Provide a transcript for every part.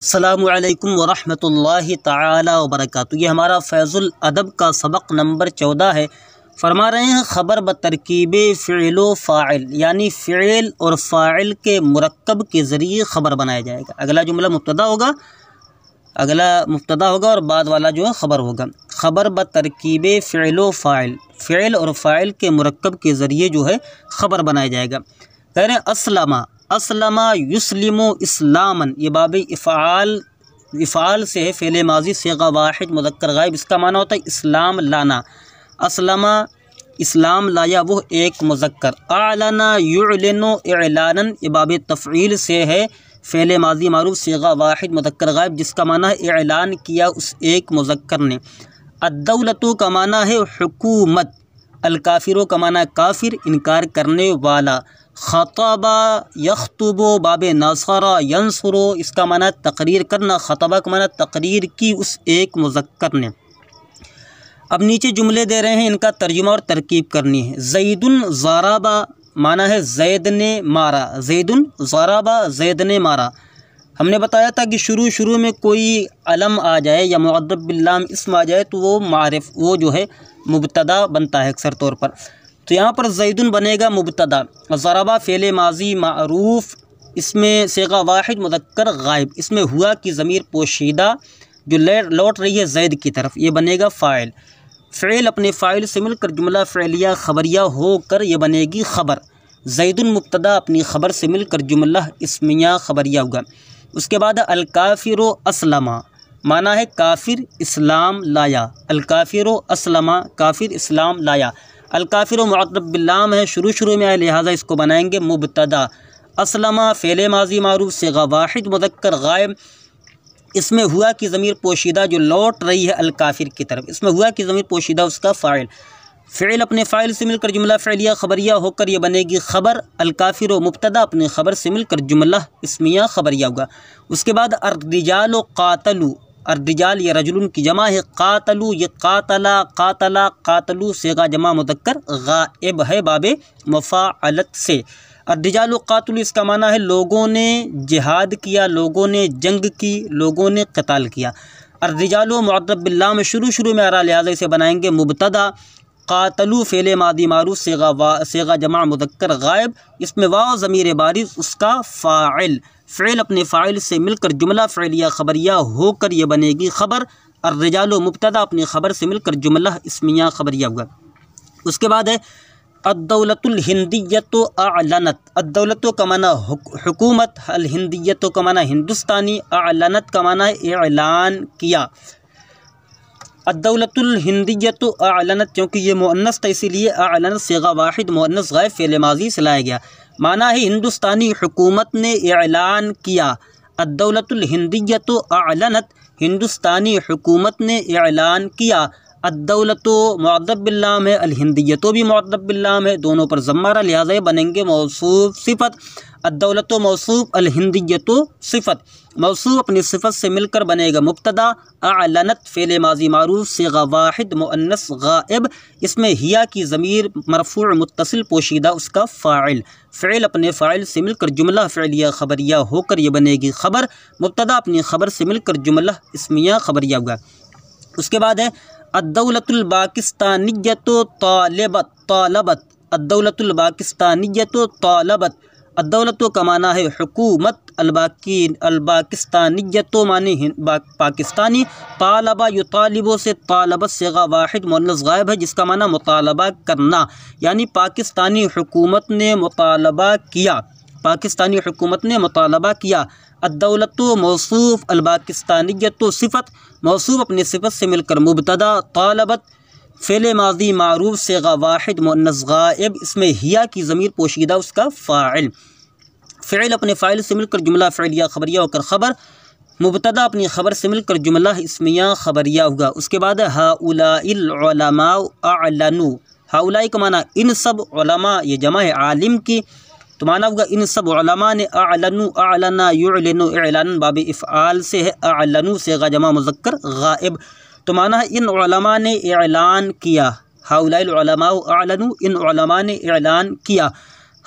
السلام علیکم ورحمۃ اللہ تعالی وبرکاتہ۔ یہ ہمارا فیض الادب کا سبق نمبر 14 ہے۔ فرما رہے ہیں خبر بترکیب فعل و فاعل، یعنی فعل اور فاعل کے مرکب کے ذریعے خبر بنایا جائے گا۔ اگلا جملہ مبتدا ہوگا اور بعد والا جو ہے خبر ہوگا۔ خبر بترکیب فعل و فاعل، فعل اور فاعل کے مرکب کے ذریعے جو ہے خبر بنایا جائے گا۔ کہہ رہے ہیں اسلم یسلم اسلامن، یہ باب افعال سے ہے، فعل ماضی صیغہ واحد مذکر غائب، اس کا معنی ہوتا ہے اسلام لانا۔ اسلم اسلام لایا وہ ایک مذکر۔ اعلن یعلن اعلانا، یہ باب تفعیل سے ہے، فعل ماضی معروف صیغہ واحد مذکر غائب، جس کا معنی ہے اعلان کیا اس ایک مذکر نے۔ الدولۃ کا معنی ہے حکومت، الکافر کا معنی ہے کافر، انکار کرنے والا۔ خطب یخطب باب نصر ینصر، اس کا معنی تقریر کرنا، خطبہ کا معنی تقریر کی اس ایک مذکر نے۔ اب نیچے جملے دے رہے ہیں، ان کا ترجمہ اور ترکیب کرنی ہے۔ زید ضرب معنی ہے زید نے مارا، زید ضرب زید نے مارا۔ ہم نے بتایا تھا کہ شروع میں کوئی علم آ جائے یا معرب باللام اسم آ جائے تو وہ جو ہے مبتدا بنتا ہے اکثر طور پر۔ تو یہاں پر زیدن بنے گا مبتدا، ضربہ فعل ماضی معروف، اس میں صیغہ واحد مذکر غائب، اس میں ہوا کی ضمیر پوشیدہ جو لوٹ رہی ہے زید کی طرف، یہ بنے گا فاعل۔ فعل اپنے فاعل سے مل کر جملہ فعلیہ خبریہ ہو کر یہ بنے گی خبر۔ زیدن مبتدا اپنی خبر سے مل کر جملہ اسمیہ خبریہ ہوگا۔ اس کے بعد الکافر اسلم، معنی ہے کافر اسلام لایا، الکافر اسلم کافر اسلام لایا۔ الکافر معرب باللام ہے، شروع میں آئے لہٰذا اس کو بنائیں گے مبتدا۔ اسلم فعل ماضی معروف صیغہ واحد مذکر غائب، اس میں ہوا کی ضمیر پوشیدہ جو لوٹ رہی ہے الکافر کی طرف، اس میں ہوا کی ضمیر پوشیدہ اس کا فاعل۔ فعل اپنے فاعل سے مل کر جملہ فعلیہ خبریہ ہو کر یہ بنے گی خبر۔ الکافر مبتدا اپنے خبر سے مل کر جملہ اسمیہ خبریہ ہوگا۔ اس کے بعد الرجال قاتلوا، الرجال یہ رجل کی جمع ہے، قاتلوا یہ قاتلوا صیغہ جمع مذکر غائب ہے باب مفاعلت سے۔ الرجال قاتلوا اس کا معنی ہے لوگوں نے جہاد کیا، لوگوں نے جنگ کی، لوگوں نے قتال کیا۔ الرجال معرب باللام شروع میں آ رہا لہٰذا اسے بنائیں گے مبتدا۔ قاتلوا فعل ماضی معروف صیغہ جمع مذکر غائب، اس میں واو ضمیر بارز اس کا فاعل۔ فعل اپنے فاعل سے مل کر جملہ فعلیہ خبریہ ہو کر یہ بنے گی خبر۔ الرجال مبتدا اپنی خبر سے مل کر جملہ اسمیہ خبریہ ہوگا۔ اس کے بعد ہے الدولۃ الہندیۃ اعلنت، الدولۃ کا معنی حکومت، الہندیۃ کا معنی ہندوستانی، اعلنت کا معنی اعلان کیا۔ الدولۃ الہندیۃ اعلنت، کیونکہ یہ مؤنث تھا اسی لیے اعلنت صیغہ واحد مؤنث غائب فعل ماضی سے لایا گیا، معنی ہے ہندوستانی حکومت نے اعلان کیا۔ الدولۃ الہندیۃ اعلنت، ہندوستانی حکومت نے اعلان کیا۔ الدولۃ معرب باللام ہے، الہندیۃ بھی معرب باللام ہے، دونوں پر ضمہ لہٰذا یہ بنیں گے موصوف صفت۔ الدولۃ موصوف، الہندیۃ صفت، موصوف اپنی صفت سے مل کر بنے گا مبتدا۔ اعلنت فعل ماضی معروف صیغہ واحد مؤنث غائب، اس میں ہیا کی ضمیر مرفوع متصل پوشیدہ اس کا فاعل۔ فعل اپنے فاعل سے مل کر جملہ فعلیہ خبریہ ہو کر یہ بنے گی خبر۔ مبتدا اپنی خبر سے مل کر جملہ اسمیہ خبریہ ہوگا۔ اس کے بعد ہے الدولۃ الپاکستانیۃ طالبت، الدولۃ الپاکستانیۃ طالبت، الدولۃ کا معنی ہے حکومت، الپاکستانیۃ معنی پاکستانی، طالبہ یطالب سے طالبت صیغہ واحد مؤنث غائب ہے جس کا معنی مطالبہ کرنا، یعنی پاکستانی حکومت نے مطالبہ کیا، پاکستانی حکومت نے مطالبہ کیا۔ الدولۃ موصوف، الپاکستانیۃ صفت، موصوف اپنی صفت سے مل کر مبتدا۔ طالبت فعل ماضی معروف صیغہ واحد مؤنث غائب، اس میں ہیا کی ضمیر پوشیدہ اس کا فاعل۔ فعل اپنے فاعل سے مل کر جملہ فعلیہ خبریہ ہو کر خبر، مبتدا اپنی خبر سے مل کر جملہ اسمیہ خبریہ ہوگا۔ اس کے بعد ہؤلاء العلماء اعلنوا، ہؤلاء کا معنی ان سب، علماء یہ جمع ہے عالم کی، تو معنی ہوگا ان سب علماء نے، اعلنوا اعلنا یعلن اعلان باب افعال سے ہے، اعلنوا صیغہ جمع مذکر غائب، تو معنی ہے ان علماء نے اعلان کیا۔ ہؤلاء العلماء اعلنوا، ان علماء نے اعلان کیا۔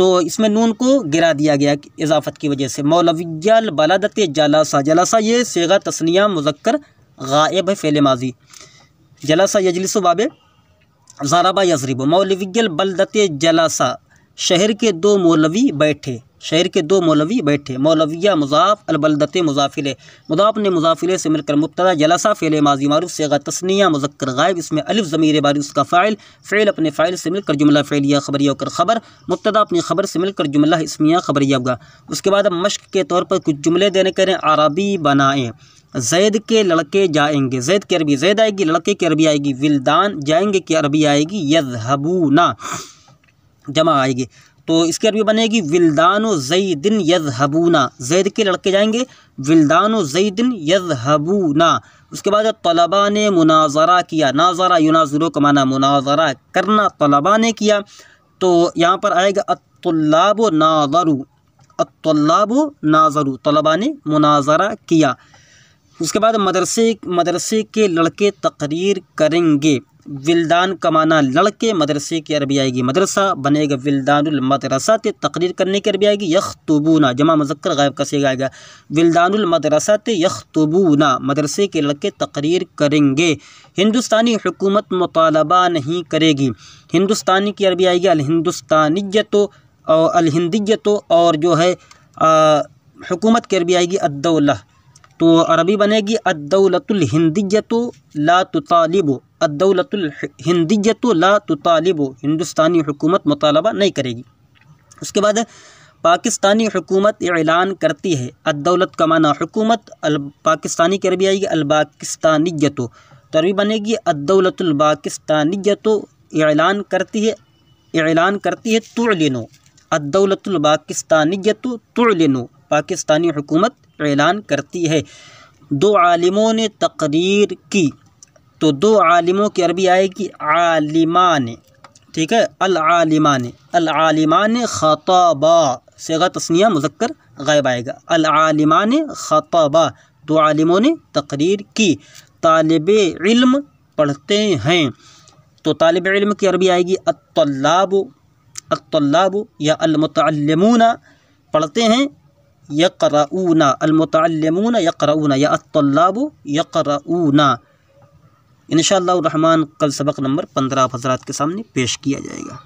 تو اس میں نون کو گرا دیا گیا اضافت کی وجہ سے۔ مولوی البلدۃ جلسہ، جلسہ یہ صیغہ تثنیہ مذکر غائب ہے، فعل ماضی۔ جلسہ یجلس باب ضرب یضرب۔ مولوی البلدۃ جلسہ، شہر کے دو مولوی بیٹھے، شہر کے دو مولوی بیٹھے۔ مولویہ مضاف، البلدۃ مضاف الیہ، مضاف نے مضاف الیہ سے مل کر مبتدا، جلسہ فعل ماضی معروف صیغہ تثنیہ مذکر غائب، اس میں الف ضمیر باری اس کا فاعل، فعل اپنے فاعل سے مل کر جملہ فعلیہ خبریہ ہو کر خبر، مبتدا اپنی خبر سے مل کر جملہ اسمیہ خبریہ ہوگا۔ اس کے بعد اب مشق کے طور پر کچھ جملے دینے کریں۔ عربی بنائیں، زید کے لڑکے جائیں گے، زید کی عربی زید آئے گی، لڑکے کی عربی آئے گی ولدان، جائیں گے کی عربی آئے گی یذهبون، جمع آئے گی، تو اس کی عربی بنے گی ولدان زید یذهبون، زید کے لڑکے جائیں گے ولدان زید یذهبون۔ اس کے بعد طلباء نے مناظرہ کیا، ناظرہ یناظرو کا معنی مناظرہ کرنا، طلباء نے کیا، تو یہاں پر آئے گا الطلاب ناظروا، الطلاب ناظروا، طلباء نے مناظرہ کیا۔ اس کے بعد مدرسے کے لڑکے تقریر کریں گے، ولدان کا معنی لڑکے، مدرسے کی عربی آئے گی مدرسہ، بنے گا ولدان المدرسۃ، تقریر کرنے کی عربی آئے گی یخطبون، جمع مذکر غائب کا صیغہ آئے گا ولدان المدرسۃ یخطبون، مدرسے کے لڑکے تقریر کریں گے۔ ہندوستانی حکومت مطالبہ نہیں کرے گی، ہندوستانی کی عربی آئے گی الہندوستانیت اور الہندیت، اور جو ہے حکومت کی عربی آئے گی الدولہ، تو عربی بنے گی الدولۃ الہندیۃ لا تطالب، الدولۃ الہندیۃ لا تطالب، ہندوستانی حکومت مطالبہ نہیں کرے گی۔ اس کے بعد پاکستانی حکومت اعلان کرتی ہے، الدولت کا معنی حکومت، پاکستانی کی عربی آئے گی الپاکستانیۃ، تو عربی بنے گی الدولۃ الپاکستانیۃ، اعلان کرتی ہے تعلن، الدولۃ الپاکستانیۃ تعلن، پاکستانی حکومت اعلان کرتی ہے۔ دو عالموں نے تقریر کی، تو دو عالموں کی عربی آئے گی عالمان، ٹھیک ہے، العالمان خطابا، صیغہ تثنیہ مذکر غائب آئے گا العالمان خطابا، دو عالموں نے تقریر کی۔ طالب علم پڑھتے ہیں، تو طالب علم کی عربی آئے گی الطلاب یا المتعلمون، پڑھتے ہیں یقرؤون، المتعلمون یقرؤون یا الطلاب یقرؤون۔ انشاءاللہ الرحمن کل سبق نمبر 15 آپ حضرات کے سامنے پیش کیا جائے گا۔